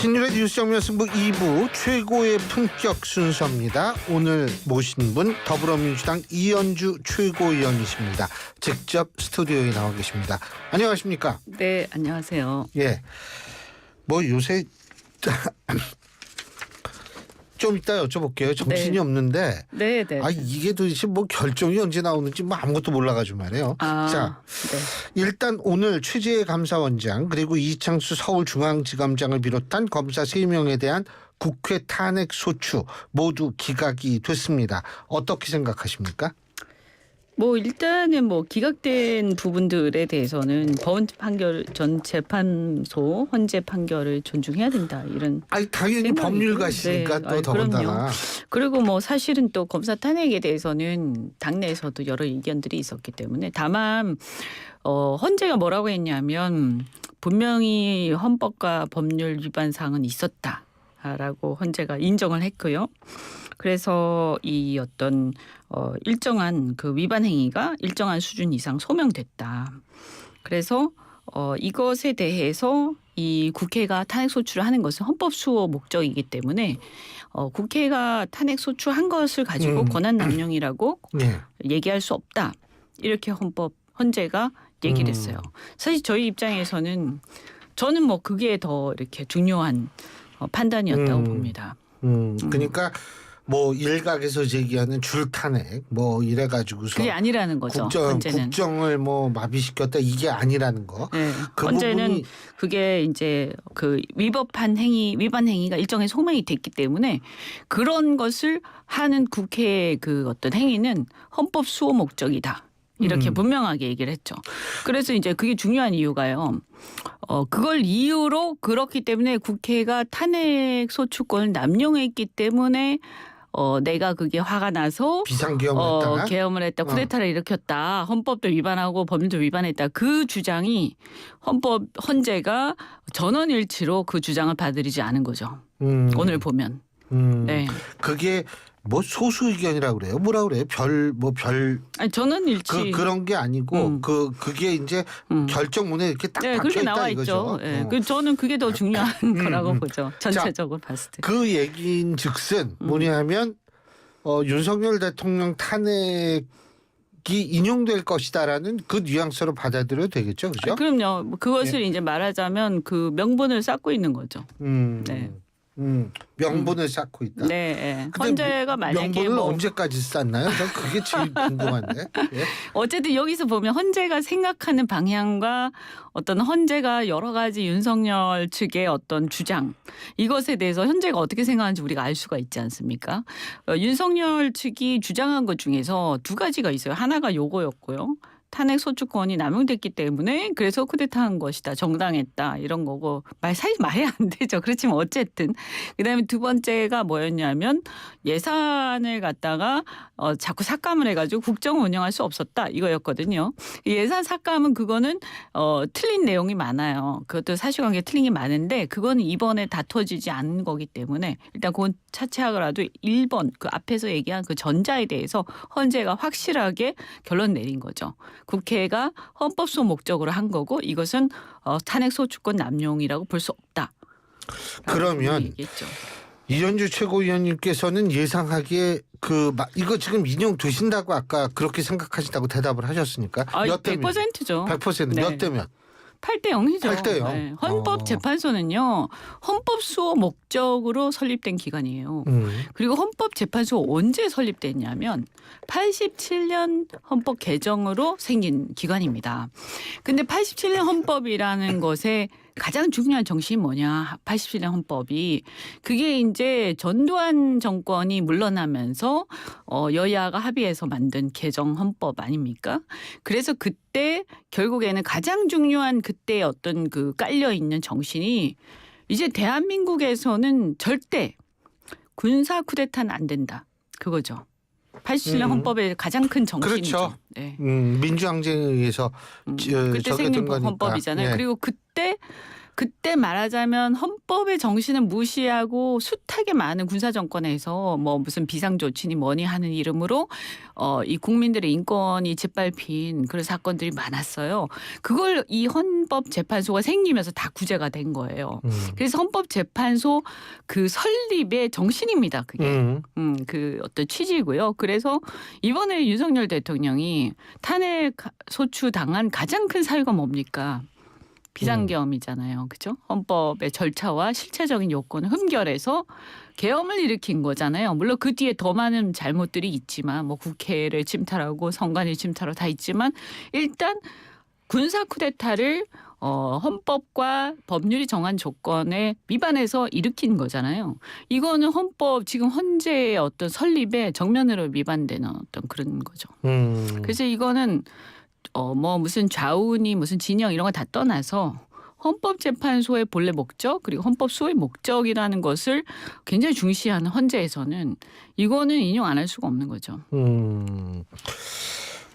신율의 뉴스 정면 승부 2부 최고의 품격 순서입니다. 오늘 모신 분 더불어민주당 이현주 최고위원이십니다. 직접 스튜디오에 나와 계십니다. 안녕하십니까? 네, 안녕하세요. 예, 뭐 요새 좀 이따 여쭤볼게요. 정신이 네. 없는데. 네. 이게 도대체 뭐 결정이 언제 나오는지 뭐 아무것도 몰라가지고 말이에요. 자, 네. 일단 오늘 최재해 감사원장 그리고 이창수 서울중앙지검장을 비롯한 검사 3명에 대한 국회 탄핵 소추 모두 기각이 됐습니다. 어떻게 생각하십니까? 뭐 일단은 뭐 기각된 부분들에 대해서는 법원 판결 전 재판소 헌재 판결을 존중해야 된다 이런. 당연히 생각이고. 법률가시니까 네. 또 더군다나. 그럼요. 그리고 뭐 사실은 또 검사 탄핵에 대해서는 당내에서도 여러 의견들이 있었기 때문에 다만 헌재가 뭐라고 했냐면 분명히 헌법과 법률 위반 사항은 있었다라고 헌재가 인정을 했고요. 그래서 이 어떤 일정한 그 위반 행위가 일정한 수준 이상 소명됐다. 그래서 이것에 대해서 이 국회가 탄핵 소추를 하는 것은 헌법 수호 목적이기 때문에 국회가 탄핵 소추한 것을 가지고 권한 남용이라고 네. 얘기할 수 없다. 이렇게 헌재가 얘기를 했어요. 사실 저희 입장에서는 저는 뭐 그게 더 이렇게 중요한 판단이었다고 봅니다. 그러니까 뭐 일각에서 제기하는 줄탄핵 뭐 이래가지고서 그게 아니라는 거죠. 헌재는. 국정을 뭐 마비시켰다 이게 아니라는 거. 네. 그 헌재는 부분이 그게 이제 그 위반 행위가 일정의 소명이 됐기 때문에 그런 것을 하는 국회의 그 어떤 행위는 헌법 수호 목적이다. 이렇게 분명하게 얘기를 했죠. 그래서 이제 그게 중요한 이유가요. 그걸 이유로 그렇기 때문에 국회가 탄핵 소추권을 남용했기 때문에 내가 그게 화가 나서 비상계엄을 했다가 계엄을 했다, 쿠데타를 일으켰다, 헌법도 위반하고 법률도 위반했다. 그 주장이 헌재가 전원일치로 그 주장을 받아들이지 않은 거죠. 오늘 보면. 네. 그게 뭐 소수 의견이라고 그래요? 뭐라 그래요? 아니 전원일치. 그런 게 아니고 그게 이제 결정문에 이렇게 딱 네, 박혀 그렇게 있다 나와 이거죠. 있죠. 네. 저는 그게 더 중요한 거라고 보죠. 전체적으로 봤을 때. 그 얘기인즉슨 뭐냐면 윤석열 대통령 탄핵이 인용될 것이다라는 그 뉘앙스로 받아들여도 되겠죠, 그렇죠? 그럼요. 그것을 이제 말하자면 그 명분을 쌓고 있는 거죠. 네. 명분을 쌓고 있다. 네. 근데 헌재가 만약에 명분을 언제까지 쌓나요? 전 그게 제일 궁금한데. 예? 어쨌든 여기서 보면 헌재가 생각하는 방향과 어떤 헌재가 여러 가지 윤석열 측의 어떤 주장 이것에 대해서 헌재가 어떻게 생각하는지 우리가 알 수가 있지 않습니까? 윤석열 측이 주장한 것 중에서 두 가지가 있어요. 하나가 요거였고요. 탄핵 소추권이 남용됐기 때문에 그래서 쿠데타한 것이다. 정당했다. 이런 거고 사실 말이 안 되죠. 그렇지만 어쨌든. 그다음에 두 번째가 뭐였냐면 예산을 갖다가 자꾸 삭감을 해가지고 국정을 운영할 수 없었다. 이거였거든요. 예산 삭감은 그거는 틀린 내용이 많아요. 그것도 사실관계 틀린 게 많은데 그거는 이번에 다퉈지지 않은 거기 때문에 일단 그건 차치하더라도 1번 그 앞에서 얘기한 그 전자에 대해서 헌재가 확실하게 결론 내린 거죠. 국회가 헌법 수호 목적으로 한 거고 이것은 탄핵 소추권 남용이라고 볼 수 없다. 그러면 얘기했죠. 이현주 최고위원님께서는 예상하기에 이거 지금 인용되신다고 아까 그렇게 생각하신다고 대답을 하셨으니까 몇 대면? 100%죠. 100% 몇 대면? 8대 0이죠. 8대 0. 네. 헌법재판소는요. 헌법 수호 목적으로 설립된 기관이에요. 그리고 헌법재판소 언제 설립됐냐면 87년 헌법 개정으로 생긴 기관입니다. 근데 87년 헌법이라는 것에 가장 중요한 정신이 뭐냐. 87년 헌법이. 그게 이제 전두환 정권이 물러나면서 여야가 합의해서 만든 개정 헌법 아닙니까? 그래서 그때 결국에는 가장 중요한 그때 어떤 그 깔려있는 정신이 이제 대한민국에서는 절대 군사 쿠데타는 안 된다. 그거죠. 87년 헌법의 가장 큰 정신이죠. 그렇죠. 네. 민주항쟁에 의해서 그때 생긴 거니까. 헌법이잖아요. 예. 그리고 그때 그때 말하자면 헌법의 정신을 무시하고 숱하게 많은 군사 정권에서 뭐 무슨 비상조치니 뭐니 하는 이름으로 이 국민들의 인권이 짓밟힌 그런 사건들이 많았어요. 그걸 이 헌법재판소가 생기면서 다 구제가 된 거예요. 그래서 헌법재판소 그 설립의 정신입니다. 그게. 그 어떤 취지고요. 그래서 이번에 윤석열 대통령이 탄핵 소추 당한 가장 큰 사유가 뭡니까? 비상계엄이잖아요. 그죠? 헌법의 절차와 실체적인 요건을 흠결해서 계엄을 일으킨 거잖아요. 물론 그 뒤에 더 많은 잘못들이 있지만 뭐 국회를 침탈하고 선관위 침탈하고 다 있지만 일단 군사 쿠데타를 헌법과 법률이 정한 조건에 위반해서 일으킨 거잖아요. 이거는 헌법 지금 헌재의 어떤 설립에 정면으로 위반되는 어떤 그런 거죠. 그래서 이거는 뭐 무슨 좌우니 무슨 진영 이런 거 다 떠나서 헌법재판소의 본래 목적 그리고 헌법 수호의 목적이라는 것을 굉장히 중시하는 헌재에서는 이거는 인용 안 할 수가 없는 거죠.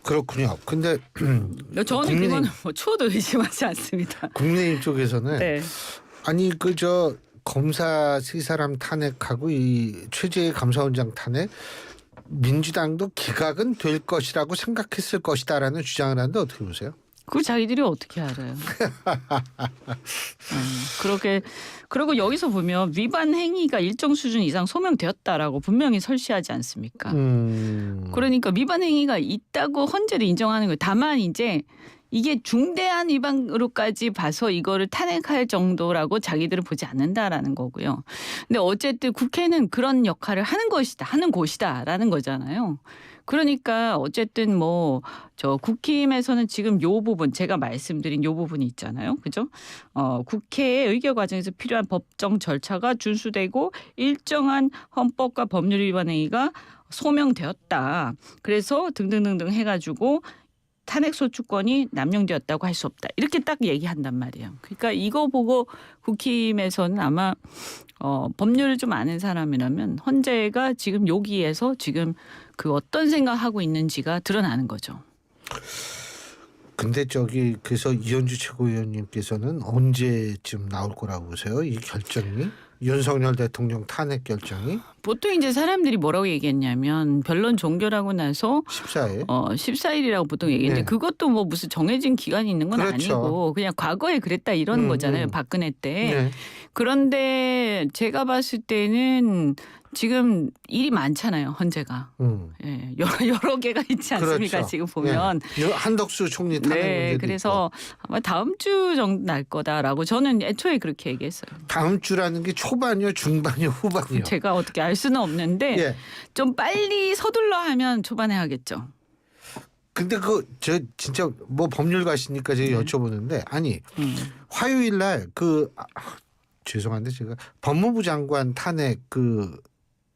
그렇군요. 근데 저는 그거는 뭐 추호도 의심하지 않습니다. 국민의힘 쪽에서는 네. 아니 그저 검사 세 사람 탄핵하고 이 최재해 감사원장 탄핵 민주당도 기각은 될 것이라고 생각했을 것이다라는 주장을 하는데 어떻게 보세요? 그 자기들이 어떻게 알아요? 그렇게 그리고 여기서 보면 위반 행위가 일정 수준 이상 소명되었다라고 분명히 설시하지 않습니까? 그러니까 위반 행위가 있다고 헌재도 인정하는 거예요. 다만 이제 이게 중대한 위반으로까지 봐서 이거를 탄핵할 정도라고 자기들은 보지 않는다라는 거고요. 근데 어쨌든 국회는 그런 역할을 하는 것이다, 하는 곳이다라는 거잖아요. 그러니까 어쨌든 뭐 저 국힘에서는 지금 요 부분 제가 말씀드린 요 부분이 있잖아요. 그죠? 국회의 의결 과정에서 필요한 법정 절차가 준수되고 일정한 헌법과 법률 위반 행위가 소명되었다. 그래서 등등등등 해가지고 탄핵소추권이 남용되었다고 할 수 없다. 이렇게 딱 얘기한단 말이에요. 그러니까 이거 보고 국힘에서는 아마 법률을 좀 아는 사람이라면 헌재가 지금 여기에서 지금 그 어떤 생각하고 있는지가 드러나는 거죠. 근데 그래서 이현주 최고위원님께서는 언제쯤 나올 거라고 보세요? 이 결정이? 윤석열 대통령 탄핵 결정이? 보통 이제 사람들이 뭐라고 얘기했냐면 변론 종결하고 나서 14일? 14일이라고 보통 얘기했는데 네. 그것도 뭐 무슨 정해진 기간이 있는 건 그렇죠. 아니고 그냥 과거에 그랬다 이런 거잖아요. 박근혜 때. 네. 그런데 제가 봤을 때는 지금 일이 많잖아요. 헌재가. 예, 여러 개가 있지 않습니까? 그렇죠. 지금 보면. 네. 한덕수 총리 탄핵 네, 문제도 그래서 아마 다음 주 정도 날 거다라고 저는 애초에 그렇게 얘기했어요. 다음 주라는 게 초반이요, 중반이요, 후반이요? 제가 어떻게 알 수는 없는데 예. 좀 빨리 서둘러 하면 초반에 하겠죠. 근데 저 진짜 뭐 법률가시니까 제가 여쭤보는데 아니 화요일 날 죄송한데 제가 법무부 장관 탄핵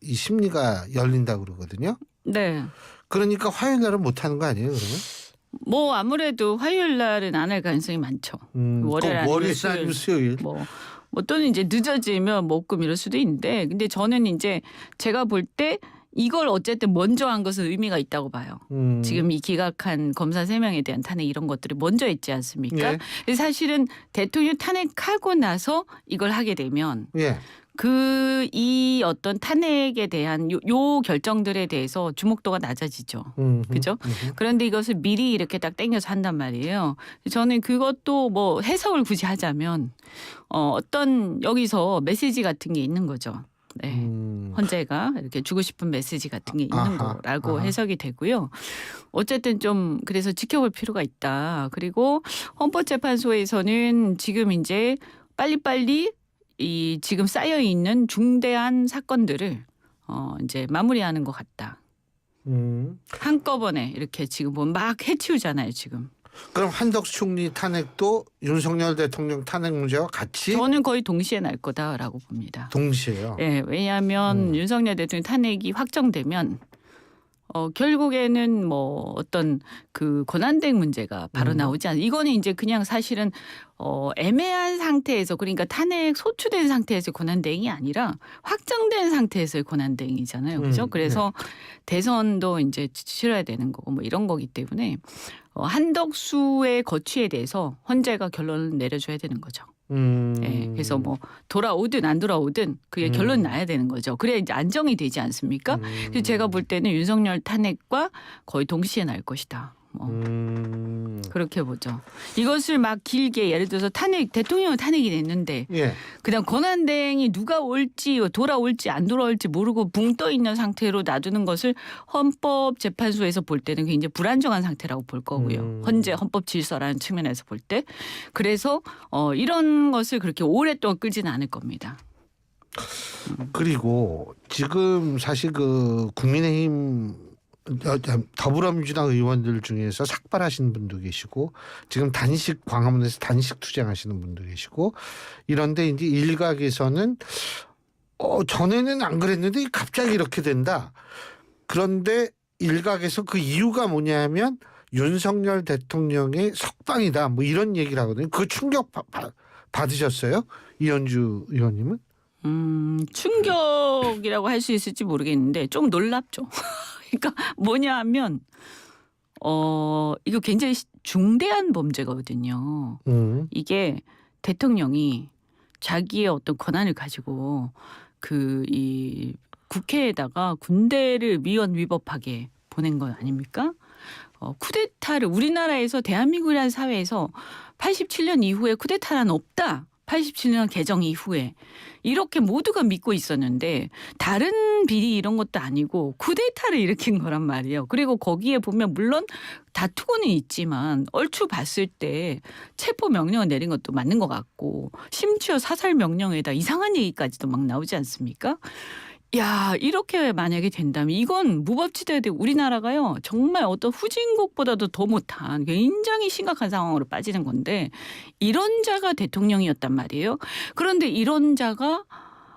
이 심리가 열린다고 그러거든요. 네. 그러니까 화요일 날은 못 하는 거 아니에요, 그러면? 뭐 아무래도 화요일 날은 안 할 가능성이 많죠. 월요일 아니면 수요일. 뭐 또는 이제 늦어지면 목금 이럴 수도 있는데 근데 저는 이제 제가 볼 때 이걸 어쨌든 먼저 한 것은 의미가 있다고 봐요. 지금 이 기각한 검사 3명에 대한 탄핵 이런 것들이 먼저 있지 않습니까? 예. 근데 사실은 대통령 탄핵하고 나서 이걸 하게 되면 예. 이 어떤 탄핵에 대한 요 결정들에 대해서 주목도가 낮아지죠. 그죠? 그런데 이것을 미리 이렇게 딱 땡겨서 한단 말이에요. 저는 그것도 뭐 해석을 굳이 하자면 어떤 여기서 메시지 같은 게 있는 거죠. 네. 헌재가 이렇게 주고 싶은 메시지 같은 게 있는 거라고 해석이 되고요. 어쨌든 좀 그래서 지켜볼 필요가 있다. 그리고 헌법재판소에서는 지금 이제 빨리빨리 이 지금 쌓여 있는 중대한 사건들을 이제 마무리하는 것 같다. 한꺼번에 이렇게 지금 보면 막 해치우잖아요, 지금. 그럼 한덕수 총리 탄핵도 윤석열 대통령 탄핵 문제와 같이 저는 거의 동시에 날 거다라고 봅니다. 동시에요. 네, 왜냐하면 윤석열 대통령 탄핵이 확정되면 결국에는 뭐 어떤 그 권한대행 문제가 바로 나오지 않아요. 이거는 이제 그냥 사실은 애매한 상태에서 그러니까 탄핵 소추된 상태에서 권한대행이 아니라 확정된 상태에서의 권한대행이잖아요. 그죠? 그래서 대선도 이제 치러야 되는 거고 뭐 이런 거기 때문에 한덕수의 거취에 대해서 헌재가 결론을 내려줘야 되는 거죠. 예, 그래서 뭐 돌아오든 안 돌아오든 그게 결론이 나야 되는 거죠. 그래야 이제 안정이 되지 않습니까? 그래서 제가 볼 때는 윤석열 탄핵과 거의 동시에 날 것이다. 뭐 그렇게 보죠. 이것을 막 길게 예를 들어서 대통령은 탄핵이 됐는데 예. 그다음 권한대행이 누가 올지 돌아올지 안 돌아올지 모르고 붕 떠 있는 상태로 놔두는 것을 헌법재판소에서 볼 때는 굉장히 불안정한 상태라고 볼 거고요. 현재 헌법 질서라는 측면에서 볼 때. 그래서 이런 것을 그렇게 오랫동안 끌지는 않을 겁니다. 그리고 지금 사실 그 국민의힘 더불어민주당 의원들 중에서 삭발하시는 분도 계시고 지금 광화문에서 단식 투쟁하시는 분도 계시고 이런데 이제 일각에서는 전에는 안 그랬는데 갑자기 이렇게 된다. 그런데 일각에서 그 이유가 뭐냐면 윤석열 대통령의 석방이다. 뭐 이런 얘기를 하거든요. 그 충격 받으셨어요? 이현주 의원님은? 충격이라고 할 수 있을지 모르겠는데 좀 놀랍죠. 그러니까 뭐냐 하면 이거 굉장히 중대한 범죄거든요. 이게 대통령이 자기의 어떤 권한을 가지고 이 국회에다가 군대를 위헌위법하게 보낸 거 아닙니까? 쿠데타를 우리나라에서 대한민국이라는 사회에서 87년 이후에 쿠데타란 없다. 87년 개정 이후에 이렇게 모두가 믿고 있었는데 다른 비리 이런 것도 아니고 쿠데타를 일으킨 거란 말이에요. 그리고 거기에 보면 물론 다투고는 있지만 얼추 봤을 때 체포 명령을 내린 것도 맞는 것 같고 심지어 사살 명령에다 이상한 얘기까지도 막 나오지 않습니까? 야, 이렇게 만약에 된다면 이건 무법지대에 우리나라가요 정말 어떤 후진국보다도 더 못한 굉장히 심각한 상황으로 빠지는 건데 이런 자가 대통령이었단 말이에요. 그런데 이런 자가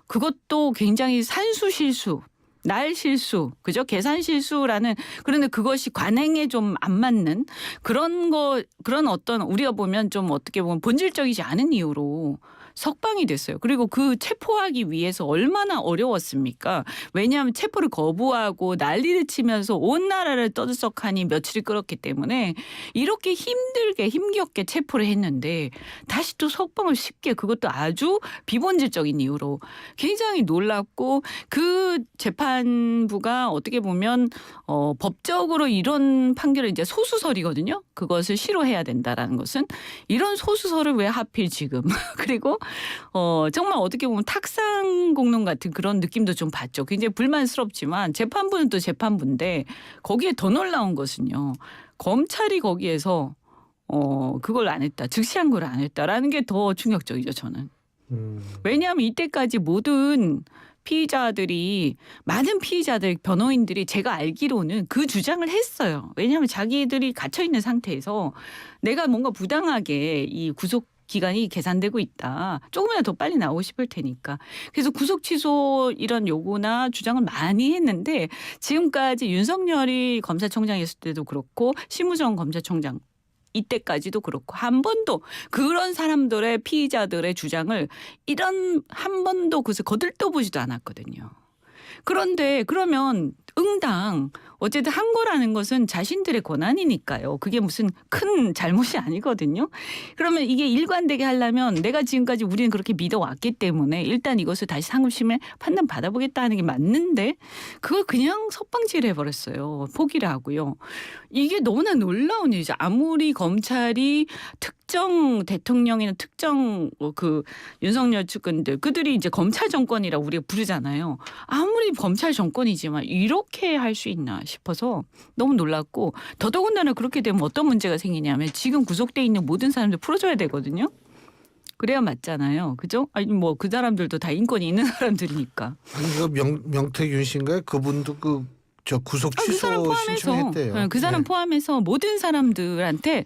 그것도 굉장히 산수실수 날 실수, 그죠? 계산 실수라는 그런데 그것이 관행에 좀 안 맞는 그런 어떤 우리가 보면 좀 어떻게 보면 본질적이지 않은 이유로 석방이 됐어요. 그리고 그 체포하기 위해서 얼마나 어려웠습니까? 왜냐하면 체포를 거부하고 난리를 치면서 온 나라를 떠들썩하니 며칠을 끌었기 때문에 이렇게 힘겹게 체포를 했는데 다시 또 석방을 쉽게 그것도 아주 비본질적인 이유로 굉장히 놀랍고 그 재판부가 어떻게 보면 법적으로 이런 판결은 이제 소수설이거든요. 그것을 실효해야 된다라는 것은 이런 소수설을 왜 하필 지금 그리고 정말 어떻게 보면 탁상 공론 같은 그런 느낌도 좀 받죠. 굉장히 불만스럽지만 재판부는 또 재판부인데 거기에 더 놀라운 것은요. 검찰이 거기에서 그걸 안 했다. 즉시한 걸 안 했다라는 게 더 충격적이죠. 저는. 왜냐하면 이때까지 모든 많은 피의자들, 변호인들이 제가 알기로는 그 주장을 했어요. 왜냐하면 자기들이 갇혀 있는 상태에서 내가 뭔가 부당하게 이 구속 기간이 계산되고 있다. 조금이라도 더 빨리 나오고 싶을 테니까. 그래서 구속 취소 이런 요구나 주장을 많이 했는데 지금까지 윤석열이 검사총장이었을 때도 그렇고 심우정 검사총장 이때까지도 그렇고 한 번도 그런 사람들의 피의자들의 주장을 한 번도 그것을 거들떠보지도 않았거든요. 그런데 그러면 응당 어쨌든 한 거라는 것은 자신들의 권한이니까요. 그게 무슨 큰 잘못이 아니거든요. 그러면 이게 일관되게 하려면 내가 지금까지 우리는 그렇게 믿어왔기 때문에 일단 이것을 다시 상급심에 판단 받아보겠다는 게 맞는데 그걸 그냥 석방지를 해버렸어요. 포기를 하고요. 이게 너무나 놀라운 일이죠. 아무리 검찰이 특정 대통령이나 특정 그 윤석열 측근들 그들이 이제 검찰 정권이라고 우리가 부르잖아요. 아무리 검찰 정권이지만 이렇게 할 수 있나 싶어서 너무 놀랐고 더더군다나 그렇게 되면 어떤 문제가 생기냐면 지금 구속돼 있는 모든 사람들 풀어줘야 되거든요. 그래야 맞잖아요. 그죠? 아니 뭐 그 사람들도 다 인권이 있는 사람들이니까. 아니 그 명태균 씨인가요? 그분도 저 구속 그 취소 사람 포함해서 신청했대요. 그 사람 포함해서 모든 사람들한테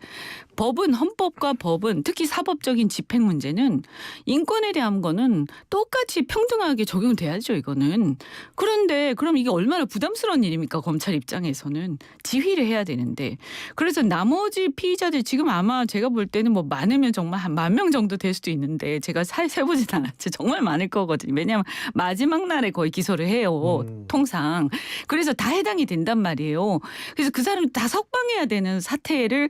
헌법과 법은 특히 사법적인 집행 문제는 인권에 대한 거는 똑같이 평등하게 적용돼야죠. 이거는. 그런데 그럼 이게 얼마나 부담스러운 일입니까? 검찰 입장에서는 지휘를 해야 되는데. 그래서 나머지 피의자들 지금 아마 제가 볼 때는 뭐 많으면 정말 한 10,000명 정도 될 수도 있는데 제가 세보진 않았죠. 정말 많을 거거든요. 왜냐하면 마지막 날에 거의 기소를 해요. 통상. 그래서 다 해당이 된단 말이에요. 그래서 그 사람 다 석방해야 되는 사태를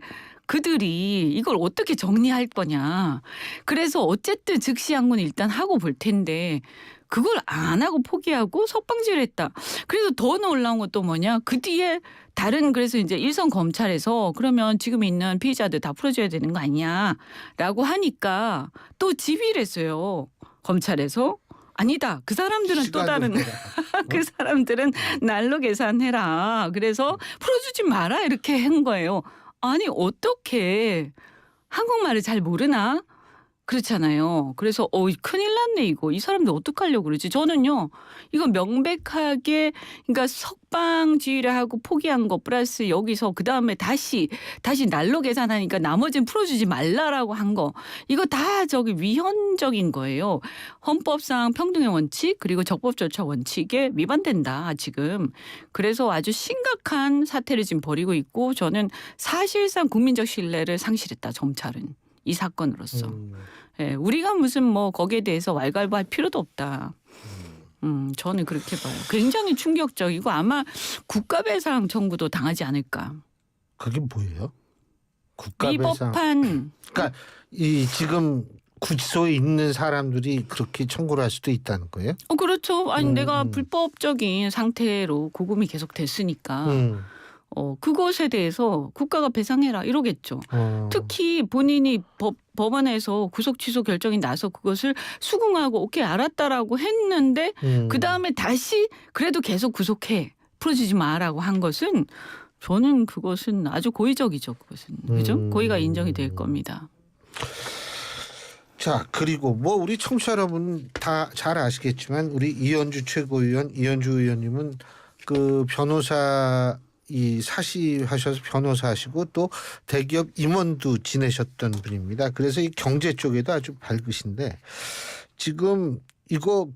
그들이 이걸 어떻게 정리할 거냐. 그래서 어쨌든 즉시 항고는 일단 하고 볼 텐데 그걸 안 하고 포기하고 석방지를 했다. 그래서 더 놀라운 것도 뭐냐. 그 뒤에 다른 그래서 이제 일선 검찰에서 그러면 지금 있는 피의자들 다 풀어줘야 되는 거 아니냐라고 하니까 또 지휘를 했어요. 검찰에서. 아니다. 그 사람들은 또 다른 그 사람들은 날로 계산해라. 그래서 풀어주지 마라 이렇게 한 거예요. 아니 어떻게 한국말을 잘 모르나? 그렇잖아요. 그래서 큰일 났네 이거. 이 사람들 어떡하려고 그러지? 저는요. 이건 명백하게 그러니까 석방 지휘를 하고 포기한 거 플러스 여기서 그다음에 다시 날로 계산하니까 나머지는 풀어주지 말라라고 한 거. 이거 다 저기 위헌적인 거예요. 헌법상 평등의 원칙 그리고 적법절차 원칙에 위반된다 지금. 그래서 아주 심각한 사태를 지금 벌이고 있고 저는 사실상 국민적 신뢰를 상실했다 검찰은. 이 사건으로서. 예, 우리가 무슨 뭐 거기에 대해서 왈가왈부할 필요도 없다. 저는 그렇게 봐요. 굉장히 충격적이고 아마 국가배상 청구도 당하지 않을까. 그게 뭐예요? 국가배상. 위법한. 그러니까 이 지금 구치소에 있는 사람들이 그렇게 청구를 할 수도 있다는 거예요? 그렇죠. 아니 내가 불법적인 상태로 구금이 계속 됐으니까. 그것에 대해서 국가가 배상해라 이러겠죠. 특히 본인이 법원에서 구속 취소 결정이 나서 그것을 수긍하고 오케이 알았다라고 했는데 그다음에 다시 그래도 계속 구속해 풀어주지 마라고 한 것은 저는 그것은 아주 고의적이죠. 그것은. 그죠? 고의가 인정이 될 겁니다. 자, 그리고 뭐 우리 청취자 여러분 다 잘 아시겠지만 우리 이현주 최고위원, 이현주 의원님은 그 변호사 이 사시하셔서 변호사하시고 또 대기업 임원도 지내셨던 분입니다. 그래서 이 경제 쪽에도 아주 밝으신데 지금 이거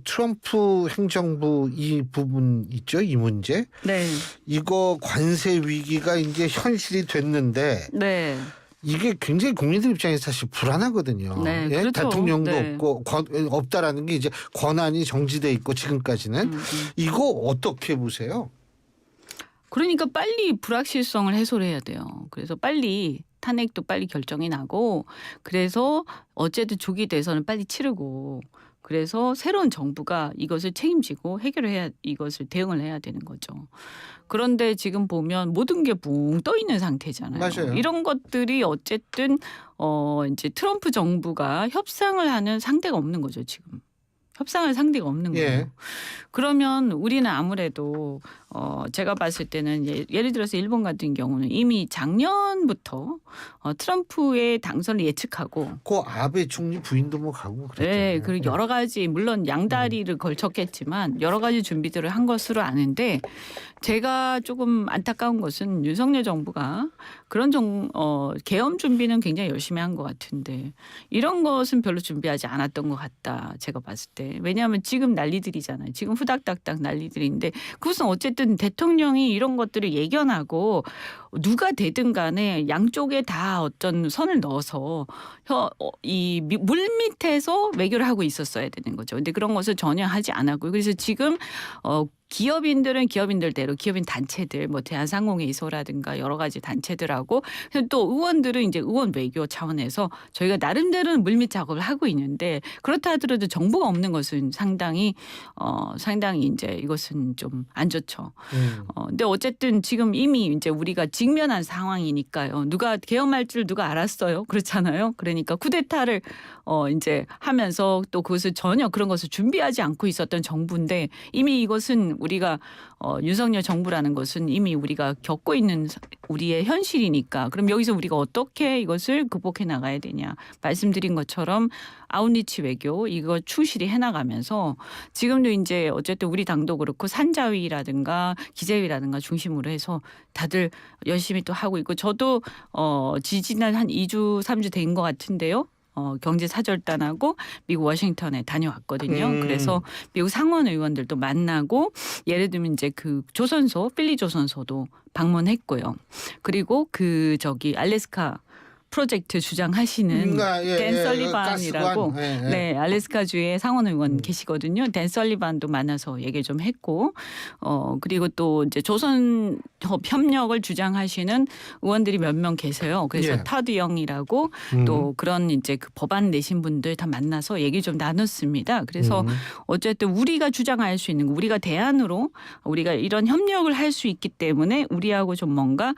트럼프 행정부 이 부분 있죠, 이 문제. 네. 이거 관세 위기가 이제 현실이 됐는데. 네. 이게 굉장히 국민들 입장에서 사실 불안하거든요. 네, 예? 그렇죠. 대통령도 네. 없고 없다라는 게 이제 권한이 정지돼 있고 지금까지는 이거 어떻게 보세요? 그러니까 빨리 불확실성을 해소를 해야 돼요. 그래서 빨리 탄핵도 빨리 결정이 나고 그래서 어쨌든 조기 대선을 빨리 치르고 그래서 새로운 정부가 이것을 책임지고 해결을 해야 이것을 대응을 해야 되는 거죠. 그런데 지금 보면 모든 게 붕 떠 있는 상태잖아요. 맞아요. 이런 것들이 어쨌든 이제 트럼프 정부가 협상을 하는 상대가 없는 거죠, 지금. 협상할 상대가 없는 거예요. 예. 그러면 우리는 아무래도 제가 봤을 때는 예를 들어서 일본 같은 경우는 이미 작년부터 트럼프의 당선을 예측하고 그 아베 총리 부인도 뭐 가고 그랬잖아요. 네, 그리고 여러 가지 물론 양다리를 걸쳤겠지만 여러 가지 준비들을 한 것으로 아는데 제가 조금 안타까운 것은 윤석열 정부가 그런 계엄 준비는 굉장히 열심히 한 것 같은데 이런 것은 별로 준비하지 않았던 것 같다. 제가 봤을 때. 왜냐하면 지금 난리들이잖아요. 지금 후닥닥닥 난리들인데 그것은 어쨌든 대통령이 이런 것들을 예견하고 누가 되든 간에 양쪽에 다 어떤 선을 넣어서 이 물밑에서 외교를 하고 있었어야 되는 거죠. 근데 그런 것을 전혀 하지 않았고요. 그래서 지금 기업인들은 기업인들대로 기업인 단체들 뭐 대한상공회의소라든가 여러 가지 단체들하고 또 의원들은 이제 의원 외교 차원에서 저희가 나름대로는 물밑 작업을 하고 있는데 그렇다 하더라도 정보가 없는 것은 상당히 이제 이것은 좀 안 좋죠. 근데 어쨌든 지금 이미 이제 우리가 직면한 상황이니까요. 누가 계엄할 줄 누가 알았어요. 그렇잖아요. 그러니까 쿠데타를 이제 하면서 또 그것을 전혀 그런 것을 준비하지 않고 있었던 정부인데 이미 이것은 우리가 윤석열 정부라는 것은 이미 우리가 겪고 있는 우리의 현실이니까 그럼 여기서 우리가 어떻게 이것을 극복해 나가야 되냐 말씀드린 것처럼 아웃리치 외교 이거 충실히 해나가면서 지금도 이제 어쨌든 우리 당도 그렇고 산자위라든가 기재위라든가 중심으로 해서 다들 열심히 또 하고 있고 저도 지지난 한 2주 3주 된 것 같은데요. 경제사절단하고 미국 워싱턴에 다녀왔거든요. 그래서 미국 상원 의원들도 만나고 예를 들면 이제 그 조선소 필리 조선소도 방문했고요. 그리고 알래스카 프로젝트 주장하시는 댄 설리반이라고 가스관. 네, 알래스카주의 상원 의원 계시거든요. 댄 설리반도 만나서 얘기 좀 했고, 그리고 또 이제 조선 협력을 주장하시는 의원들이 몇 명 계세요. 그래서 예. 타드 영이라고 또 그런 이제 그 법안 내신 분들 다 만나서 얘기 좀 나눴습니다. 그래서 어쨌든 우리가 주장할 수 있는 거, 우리가 대안으로 우리가 이런 협력을 할 수 있기 때문에 우리하고 좀 뭔가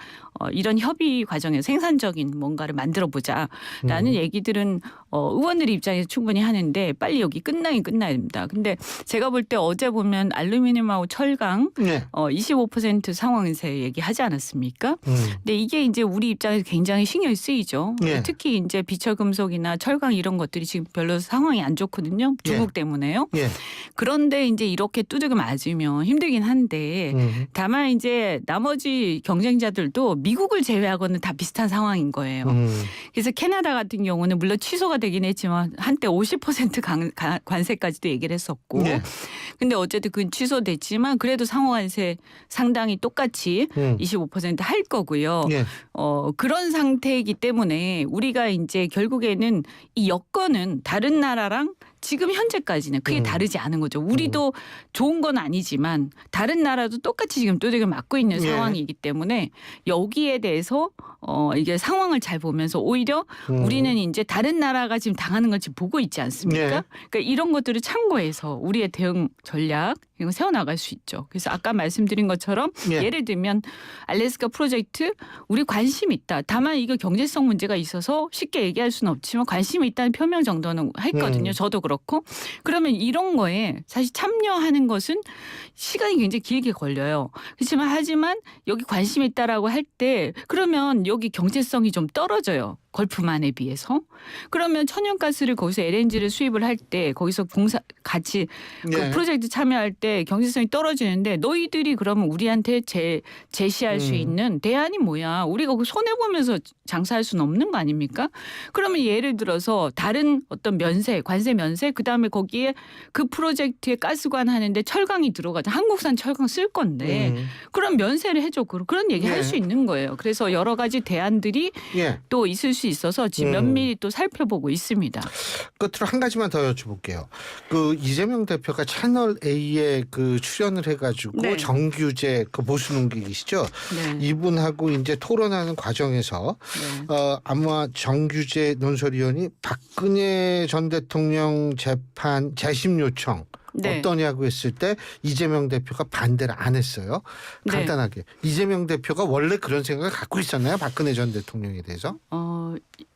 이런 협의 과정에서 생산적인 뭔가를 만들어 보자라는 얘기들은 의원들 입장에서 충분히 하는데 빨리 여기 끝나야 됩니다. 근데 제가 볼 때 어제 보면 알루미늄하고 철강 네. 25% 상황세 얘기하지 않았습니까? 근데 이게 이제 우리 입장에서 굉장히 신경이 쓰이죠. 예. 특히 이제 비철금속이나 철강 이런 것들이 지금 별로 상황이 안 좋거든요. 중국 때문에요. 예. 그런데 이제 이렇게 두들겨 맞으면 힘들긴 한데 다만 이제 나머지 경쟁자들도 미국을 제외하고는 다 비슷한 상황인 거예요. 그래서 캐나다 같은 경우는 물론 취소가 되긴 했지만 한때 50% 관세까지도 얘기를 했었고 네. 근데 어쨌든 그건 취소됐지만 그래도 상호관세 상당히 똑같이 25% 할 거고요. 예. 그런 상태이기 때문에 우리가 이제 결국에는 이 여건은 다른 나라랑 지금 현재까지는 크게 다르지 않은 거죠. 우리도 좋은 건 아니지만 다른 나라도 똑같이 지금 두들겨 맞고 있는 예. 상황이기 때문에 여기에 대해서 이게 상황을 잘 보면서 오히려 우리는 이제 다른 나라가 지금 당하는 걸 지금 보고 있지 않습니까? 예. 그러니까 이런 것들을 참고해서 우리의 대응 전략 이거 세워나갈 수 있죠. 그래서 아까 말씀드린 것처럼 예. 예를 들면 알래스카 프로젝트 우리 관심 있다. 다만 이거 경제성 문제가 있어서 쉽게 얘기할 수는 없지만 관심이 있다는 표명 정도는 했거든요. 저도 그렇고. 그러면 이런 거에 사실 참여하는 것은 시간이 굉장히 길게 걸려요. 그렇지만 하지만 여기 관심 있다라고 할 때 그러면 여기 경제성이 좀 떨어져요. 걸프만에 비해서. 그러면 천연가스를 거기서 LNG를 수입을 할 때 거기서 같이 그 예. 프로젝트 참여할 때 경제성이 떨어지는데 너희들이 그러면 우리한테 제시할 수 있는 대안이 뭐야? 우리가 그 손해 보면서 장사할 수는 없는 거 아닙니까? 그러면 예를 들어서 다른 어떤 면세, 관세 면세, 그 다음에 거기에 그 프로젝트에 가스관 하는데 철강이 들어가죠. 한국산 철강 쓸 건데 그럼 면세를 해줘. 그런 얘기 할 수 있는 거예요. 그래서 여러 가지 대안들이 예. 또 있을 수 있어서 지금 면밀히 또 살펴보고 있습니다. 끝으로 한 가지만 더 여쭤볼게요. 그 이재명 대표가 채널 A에 그 출연을 해가지고 네. 정규재 그 보수 농객이시죠. 네. 이분하고 이제 토론하는 과정에서 아마 정규재 논설위원이 박근혜 전 대통령 재판 재심 요청 네. 어떠냐고 했을 때 이재명 대표가 반대를 안 했어요. 네. 간단하게 이재명 대표가 원래 그런 생각을 갖고 있었나요? 박근혜 전 대통령에 대해서?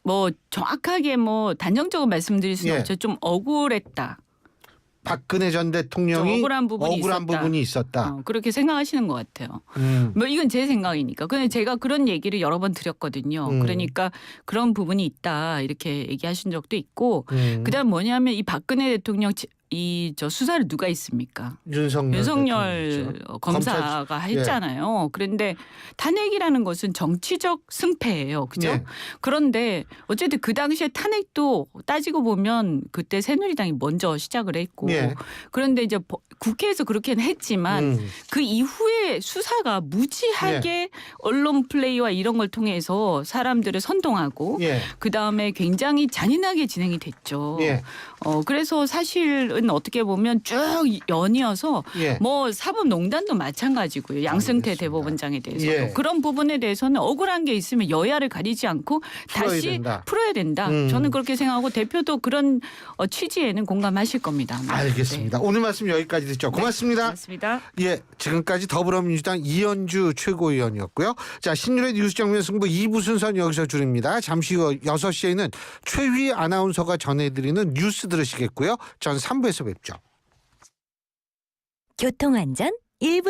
뭐 정확하게 뭐 단정적으로 말씀드릴 수는 예. 없죠. 좀 억울했다. 박근혜 전 대통령이 좀 억울한 부분이 있었다. 그렇게 생각하시는 것 같아요. 뭐 이건 제 생각이니까. 근데 제가 그런 얘기를 여러 번 드렸거든요. 그러니까 그런 부분이 있다 이렇게 얘기하신 적도 있고. 그다음 뭐냐면 이 박근혜 대통령 저 수사를 누가 있습니까? 윤석열 검사가 했잖아요. 그런데 탄핵이라는 것은 정치적 승패예요. 그죠? 예. 그런데 어쨌든 그 당시에 탄핵도 따지고 보면 그때 새누리당이 먼저 시작을 했고 예. 그런데 이제 국회에서 그렇게는 했지만 그 이후에 수사가 무지하게 언론 플레이와 이런 걸 통해서 사람들을 선동하고 예. 그다음에 굉장히 잔인하게 진행이 됐죠. 예. 그래서 사실은 어떻게 보면 쭉 연이어서 예. 뭐 사법농단도 마찬가지고요. 양승태 알겠습니다. 대법원장에 대해서도. 예. 그런 부분에 대해서는 억울한 게 있으면 여야를 가리지 않고 다시 풀어야 된다. 저는 그렇게 생각하고 대표도 그런 취지에는 공감하실 겁니다. 알겠습니다. 오늘 말씀 여기까지 듣죠. 고맙습니다. 고맙습니다. 예, 지금까지 더불어민주당 이현주 최고위원이었고요. 자, 신율의 뉴스 정면 승부 2부 순서는 여기서 줄입니다. 잠시 후 6시에는 최휘 아나운서가 전해드리는 뉴스 들으시겠고요. 전 3부에서 뵙죠. 교통안전 1분